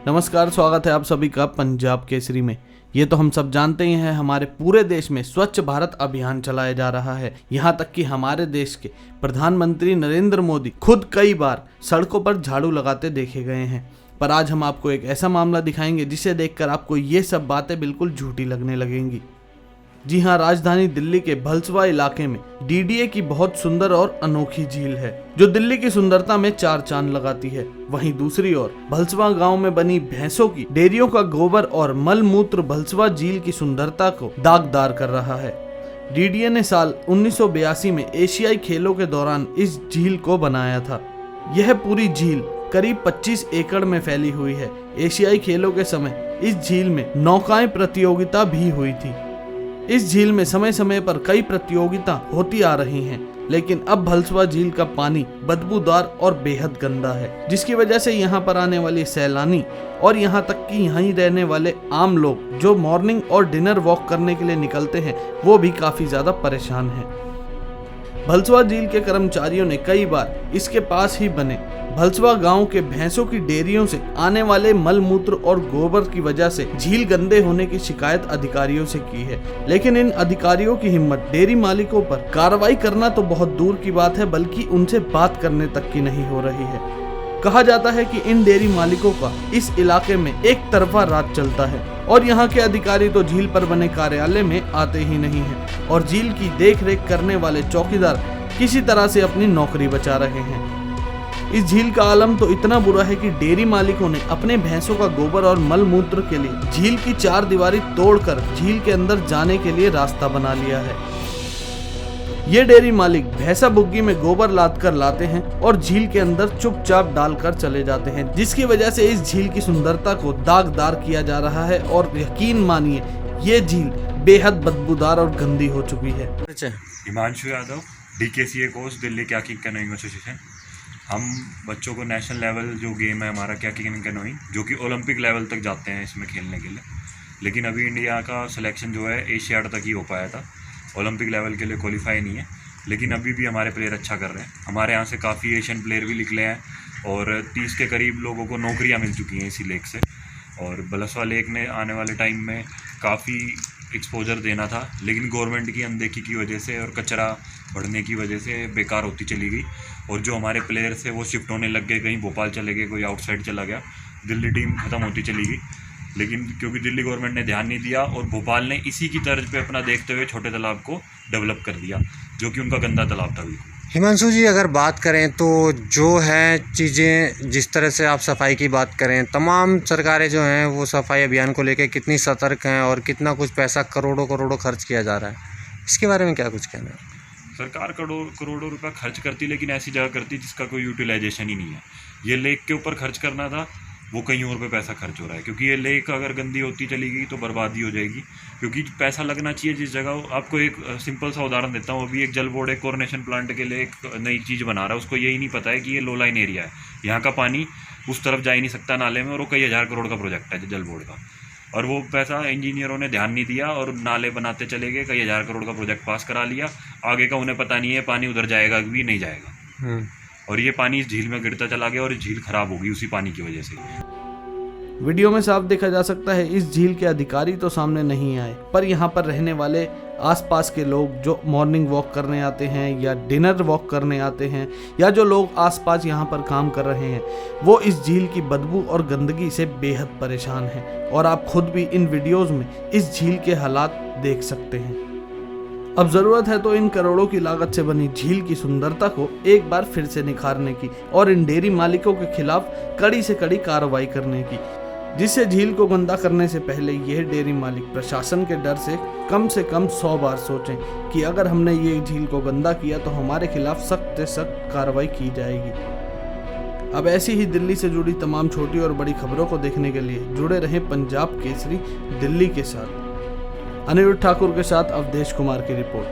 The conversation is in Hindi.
नमस्कार, स्वागत है आप सभी का पंजाब केसरी में। ये तो हम सब जानते ही हैं, हमारे पूरे देश में स्वच्छ भारत अभियान चलाया जा रहा है। यहाँ तक कि हमारे देश के प्रधानमंत्री नरेंद्र मोदी खुद कई बार सड़कों पर झाड़ू लगाते देखे गए हैं। पर आज हम आपको एक ऐसा मामला दिखाएंगे जिसे देखकर आपको ये सब बातें बिल्कुल झूठी लगने लगेंगी। जी हाँ, राजधानी दिल्ली के भलसवा इलाके में डीडीए की बहुत सुंदर और अनोखी झील है जो दिल्ली की सुंदरता में चार चांद लगाती है। वहीं दूसरी ओर भलसवा गांव में बनी भैंसों की डेयरियों का गोबर और मल मूत्र भलसवा झील की सुंदरता को दागदार कर रहा है। डीडीए ने साल 1982 में एशियाई खेलों के दौरान इस झील को बनाया था। यह पूरी झील करीब 25 एकड़ में फैली हुई है। एशियाई खेलों के समय इस झील में नौकाएं प्रतियोगिता भी हुई थी। इस झील में समय समय पर कई प्रतियोगिता होती आ रही हैं, लेकिन अब भलसवा झील का पानी बदबूदार और बेहद गंदा है, जिसकी वजह से यहाँ पर आने वाले सैलानी और यहाँ तक कि यहीं रहने वाले आम लोग जो मॉर्निंग और डिनर वॉक करने के लिए निकलते हैं वो भी काफी ज्यादा परेशान हैं। भलसवा झील के कर्मचारियों ने कई बार इसके पास ही बने भलसवा गांव के भैंसों की डेयरियों से आने वाले मल मूत्र और गोबर की वजह से झील गंदे होने की शिकायत अधिकारियों से की है, लेकिन इन अधिकारियों की हिम्मत डेयरी मालिकों पर कार्रवाई करना तो बहुत दूर की बात है, बल्कि उनसे बात करने तक की नहीं हो रही है। कहा जाता है कि इन डेयरी मालिकों का इस इलाके में एक तरफा राज चलता है और यहाँ के अधिकारी तो झील पर बने कार्यालय में आते ही नहीं हैं और झील की देखरेख करने वाले चौकीदार किसी तरह से अपनी नौकरी बचा रहे हैं। इस झील का आलम तो इतना बुरा है कि डेयरी मालिकों ने अपने भैंसों का गोबर और मल मूत्र के लिए झील की चार दीवारी तोड़कर झील के अंदर जाने के लिए रास्ता बना लिया है। ये डेयरी मालिक भैंसा बुग्गी में गोबर लाद कर लाते हैं और झील के अंदर चुपचाप डालकर चले जाते हैं, जिसकी वजह से इस झील की सुंदरता को दागदार किया जा रहा है और यकीन मानिए ये झील बेहद बदबूदार और गंदी हो चुकी है। Himanshu Yadav, DKCA coach, Delhi कैकिंग canoeing association. हम बच्चों को नेशनल लेवल जो गेम है हमारा कैकिंग एंड कैनोइंग, जो कि ओलंपिक लेवल तक जाते हैं इसमें खेलने के लिए, लेकिन अभी इंडिया का सिलेक्शन जो है एशियाड तक ही हो पाया था, ओलंपिक लेवल के लिए क्वालिफाई नहीं है। लेकिन अभी भी हमारे प्लेयर अच्छा कर रहे हैं। हमारे यहाँ से काफ़ी एशियन प्लेयर भी निकले हैं और 30 के करीब लोगों को नौकरियाँ मिल चुकी हैं इसी लेक से। और भलसवा लेक ने आने वाले टाइम में काफ़ी एक्सपोजर देना था, लेकिन गवर्नमेंट की अनदेखी की वजह से और कचरा बढ़ने की वजह से बेकार होती चली गई और जो हमारे प्लेयर्स थे वो शिफ्ट होने लग गए, कहीं भोपाल चले गए, कोई आउटसाइड चला गया, दिल्ली टीम ख़त्म होती चली गई। लेकिन क्योंकि दिल्ली गवर्नमेंट ने ध्यान नहीं दिया और भोपाल ने इसी की तर्ज पे अपना देखते हुए छोटे तालाब को डेवलप कर दिया, जो कि उनका गंदा तालाब था। बिल्कुल हिमांशु जी, अगर बात करें तो जो है चीज़ें, जिस तरह से आप सफाई की बात करें, तमाम सरकारें जो हैं वो सफाई अभियान को लेकर कितनी सतर्क हैं और कितना कुछ पैसा करोड़ों करोड़ों खर्च किया जा रहा है, इसके बारे में क्या कुछ कहना है? सरकार करोड़ों रुपया खर्च करती, लेकिन ऐसी जगह करती जिसका कोई यूटिलाइजेशन ही नहीं है। ये लेक के ऊपर खर्च करना था, वो कहीं और पे पैसा खर्च हो रहा है, क्योंकि ये लेक अगर गंदी होती चली गई तो बर्बादी हो जाएगी। क्योंकि पैसा लगना चाहिए जिस जगह। आपको एक सिंपल सा उदाहरण देता हूँ। अभी एक जल बोर्ड एक कोरोनेशन प्लांट के लिए एक नई चीज़ बना रहा है, उसको यही नहीं पता है कि ये लो लाइन एरिया है, यहाँ का पानी उस तरफ जा ही नहीं सकता नाले में, और वो कई हज़ार करोड़ का प्रोजेक्ट है जल बोर्ड का, और वो पैसा इंजीनियरों ने ध्यान नहीं दिया और नाले बनाते चले गए, कई हज़ार करोड़ का प्रोजेक्ट पास करा लिया। आगे का उन्हें पता नहीं है पानी उधर जाएगा भी नहीं जाएगा, और ये पानी इस झील में गिरता चला गया और झील खराब होगी उसी पानी की वजह से। वीडियो में साफ देखा जा सकता है इस झील के अधिकारी तो सामने नहीं आए, पर यहाँ पर रहने वाले आसपास के लोग जो मॉर्निंग वॉक करने आते हैं या डिनर वॉक करने आते हैं या जो लोग आसपास यहाँ पर काम कर रहे हैं, वो इस झील की बदबू और गंदगी से बेहद परेशान हैं और आप खुद भी इन वीडियोज़ में इस झील के हालात देख सकते हैं। अब ज़रूरत है तो इन करोड़ों की लागत से बनी झील की सुंदरता को एक बार फिर से निखारने की और इन डेयरी मालिकों के खिलाफ कड़ी से कड़ी कार्रवाई करने की, जिससे झील को गंदा करने से पहले यह डेयरी मालिक प्रशासन के डर से कम 100 बार सोचें कि अगर हमने ये झील को गंदा किया तो हमारे खिलाफ सख्त से सख्त कार्रवाई की जाएगी। अब ऐसी ही दिल्ली से जुड़ी तमाम छोटी और बड़ी खबरों को देखने के लिए जुड़े रहें पंजाब केसरी दिल्ली के साथ। अनिरुद्ध ठाकुर के साथ अवधेश कुमार की रिपोर्ट।